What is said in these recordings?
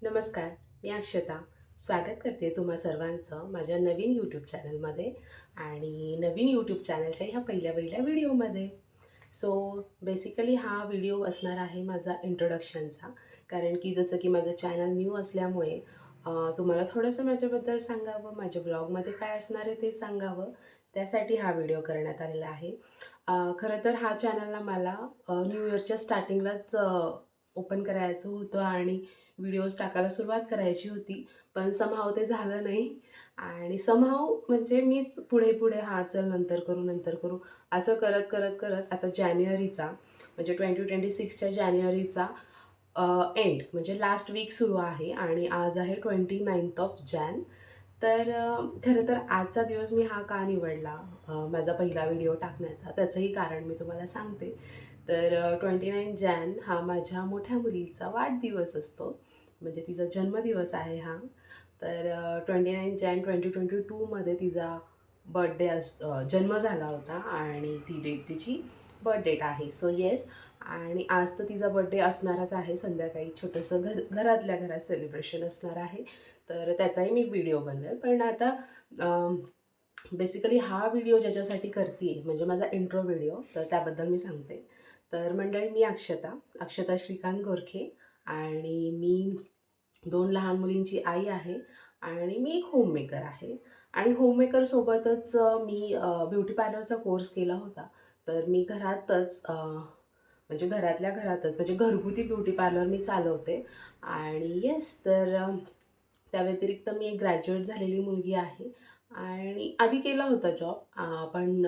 नमस्कार, मी अक्षता. स्वागत करते तुम्हा सर्वांचं माझ्या नवीन यूट्यूब चॅनलमध्ये आणि नवीन यूट्यूब चॅनलच्या ह्या पहिल्या व्हिडिओमध्ये. सो बेसिकली हा व्हिडिओ असणार आहे माझा इंट्रोडक्शनचा. कारण की जसं की माझं चॅनल न्यू असल्यामुळे तुम्हाला थोडंसं माझ्याबद्दल सांगावं, माझ्या ब्लॉगमध्ये काय असणार आहे ते सांगावं, त्यासाठी हा व्हिडिओ करण्यात आलेला आहे. खरं तर हा चॅनलला मला न्यू इयरच्या स्टार्टिंगलाच ओपन करायचं होतं आणि व्हिडिओज टाकायला सुरुवात करायची होती. पण समहाऊ ते झालं नाही आणि समहाऊ म्हणजे मीच पुढे हां, चल नंतर करू असं करत आता जानेवारीचा म्हणजे 2026च्या जानेवारीचा एंड म्हणजे लास्ट वीक सुरू आहे आणि आज आहे 29th ऑफ जॅन. तर खरं तर आजचा दिवस मी हा का निवडला माझा पहिला व्हिडिओ टाकण्याचा, त्याचंही कारण मी तुम्हाला सांगते. तर 29 जॅन हा माझ्या मोठ्या मुलीचा वाढदिवस असतो. म्हणजे तिचा जन्मदिवस आहे हा. तर 29 जॅन 2022मध्ये तिचा जन्म झाला होता आणि ती डेट तिची बर्थ डेट आहे. सो येस, आणि आज तर तिचा बर्थडे असणारच आहे. संध्याकाळी छोटंसं घरातल्या घरात सेलिब्रेशन असणार आहे. तर त्याचाही मी व्हिडिओ बनवेल. पण आता बेसिकली हा व्हिडिओ ज्याच्यासाठी करते म्हणजे माझा इंट्रो व्हिडिओ, तर त्याबद्दल मी सांगते. तर मंडळी, मी अक्षता श्रीकांत गोरखे आणि मी 2 लहान मुलींची आई आहे आणि मी एक होममेकर आहे. आणि होममेकरसोबतच मी ब्युटी पार्लरचा कोर्स केला होता. तर मी घरातच म्हणजे घरातल्या घरातच म्हणजे घरगुती ब्युटी पार्लर मी चालवते. आणि येस, तर त्या व्यतिरिक्त मी एक ग्रॅज्युएट झालेली मुलगी आहे आणि आधी केला होता जॉब. पण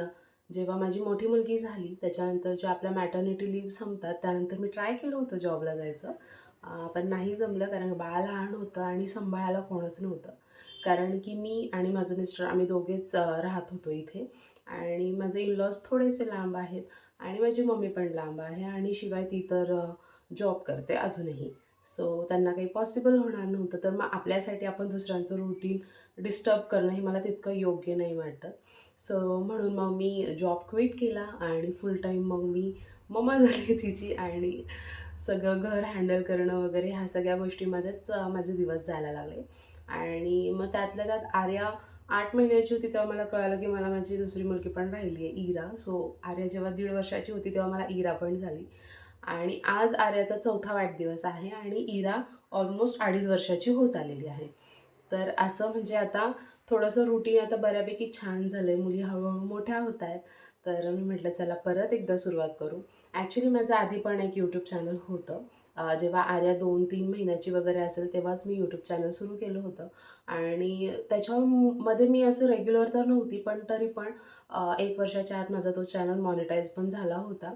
जेव्हा माझी मोठी मुलगी झाली त्याच्यानंतर ज्या आपल्या मॅटर्निटी लीव्ह संपतात त्यानंतर मी ट्राय केलं होतं जॉबला जायचं. पण नाही जमलं कारण बाळ लहान होतं आणि सांभाळायला कोणच नव्हतं. कारण की मी आणि माझं मिस्टर आम्ही दोघेच राहत होतो इथे आणि माझे इनलॉज थोडेसे लांब आहेत आणि माझी मम्मी पण लांब आहे आणि शिवाय ती तर जॉब करते अजूनही. सो त्यांना काही पॉसिबल होणार नव्हतं. तर मग आपल्यासाठी आपण दुसऱ्यांचं रुटीन डिस्टर्ब करणं हे मला तितकं योग्य नाही वाटत. सो म्हणून मग मी जॉब क्विट केला आणि फुल टाईम मग मी मम्मा झाली तिची आणि सगळं घर हँडल करणं वगैरे ह्या सगळ्या गोष्टीमध्येच माझे दिवस जायला लागले. आणि मग त्यातल्या त्यात आर्या 8 महिन्याची होती तेव्हा मला कळालं की मला माझी दुसरी मुलगी पण राहिली आहे, इरा. सो आर्या जेव्हा 1.5 वर्षाची होती तेव्हा मला इरा पण झाली. आणि आज आर्याचा 4था वाढदिवस आहे आणि इरा ऑलमोस्ट 2.5 वर्षाची होत आलेली आहे. तर असं म्हणजे आता थोडंसं रुटीन आता बऱ्यापैकी छान झालं आहे. मुली हळूहळू मोठ्या होत आहेत. तर मी म्हटलं चला परत एकदा सुरुवात करू. ॲक्च्युली माझं आधी पण एक यूट्यूब चॅनल होतं. जेव्हा आर्या 2-3 महिन्याची वगैरे असेल तेव्हाच मी यूट्यूब चॅनल सुरू केलं होतं. आणि त्याच्यामध्ये मी असं रेग्युलर तर नव्हती, पण तरी पण 1 वर्षाच्या आत माझा तो चॅनल मॉनिटाईज पण झाला होता.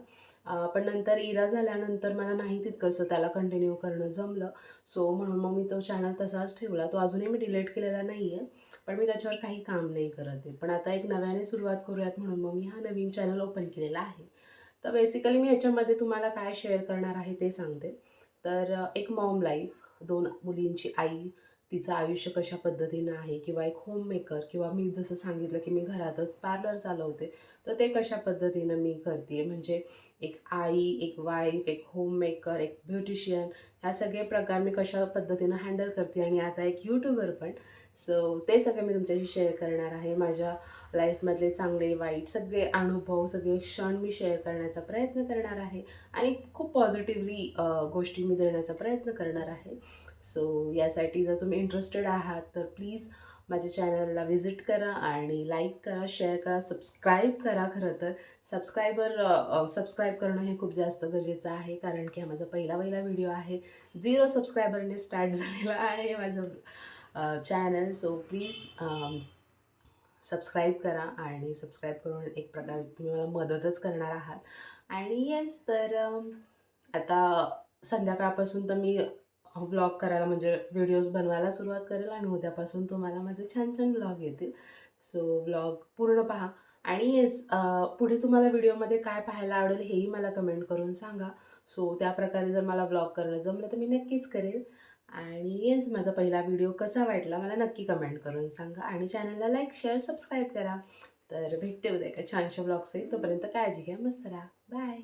पण नंतर इरा झाल्यानंतर मला नाही तितकंसं त्याला कंटिन्यू करणं जमलं. सो म्हणून मग मी तो चॅनल तसाच ठेवला. तो अजूनही मी डिलीट केलेला नाही आहे. पण मी त्याच्यावर काही काम नाही करत आहे. पण आता एक नव्याने सुरुवात करूयात म्हणून मग मी हा नवीन चॅनल ओपन केलेला आहे. तर बेसिकली मी ह्याच्यामध्ये तुम्हाला काय शेअर करणार आहे ते सांगते. तर एक मॉम लाईफ, 2 मुलींची आई, तिचं आयुष्य कशा पद्धतीनं आहे किंवा एक होममेकर किंवा मी जसं सांगितलं की मी घरातच पार्लर चालवते, तर ते कशा पद्धतीनं मी करते म्हणजे एक आई, एक वाईफ, एक होममेकर, एक ब्युटिशियन, ह्या सगळे प्रकार मी कशा पद्धतीनं हँडल करते आणि आता एक यूट्यूबर पण. सो ते सगळे मी तुमच्याशी शेअर करणार आहे. माझ्या लाईफमधले चांगले वाईट सगळे अनुभव, सगळे क्षण मी शेअर करण्याचा प्रयत्न करणार आहे आणि खूप पॉझिटिव्हली गोष्टी मी देण्याचा प्रयत्न करणार आहे. सो यासाठी जर तुम्ही इंटरेस्टेड आहात तर प्लीज माझ्या चॅनलला व्हिजिट करा आणि लाईक करा, शेअर करा, सबस्क्राईब करा. खरं तर सबस्क्राईब करणं हे खूप जास्त गरजेचं आहे कारण की हा माझा पहिला व्हिडिओ आहे. 0 सबस्क्रायबरने स्टार्ट झालेला आहे माझं चॅनल. सो प्लीज सबस्क्राईब करा आणि सबस्क्राईब करून एक प्रकारे तुम्ही मला मदतच करणार आहात. आणि येस, तर आता संध्याकाळपासून तर मी व्लॉग करायला म्हणजे व्हिडिओज बनवायला सुरुवात करेल आणि उद्यापासून तुम्हाला माझे छान छान व्लॉग येतील. सो व्लॉग पूर्ण पहा. आणि येस, पुढे तुम्हाला व्हिडिओमध्ये काय पाहायला आवडेल हेही मला कमेंट करून सांगा. सो त्याप्रकारे जर मला व्लॉग करणं जमलं तर मी नक्कीच करेल. आणि येस, माझा पहिला व्हिडिओ कसा वाटला मला नक्की कमेंट करून सांगा आणि चॅनलला लाईक, शेअर, सबस्क्राईब करा. तर भेटते उद्या एका छानशा व्लॉग्स. तोपर्यंत काळजी घ्या, मस्त राहा, बाय.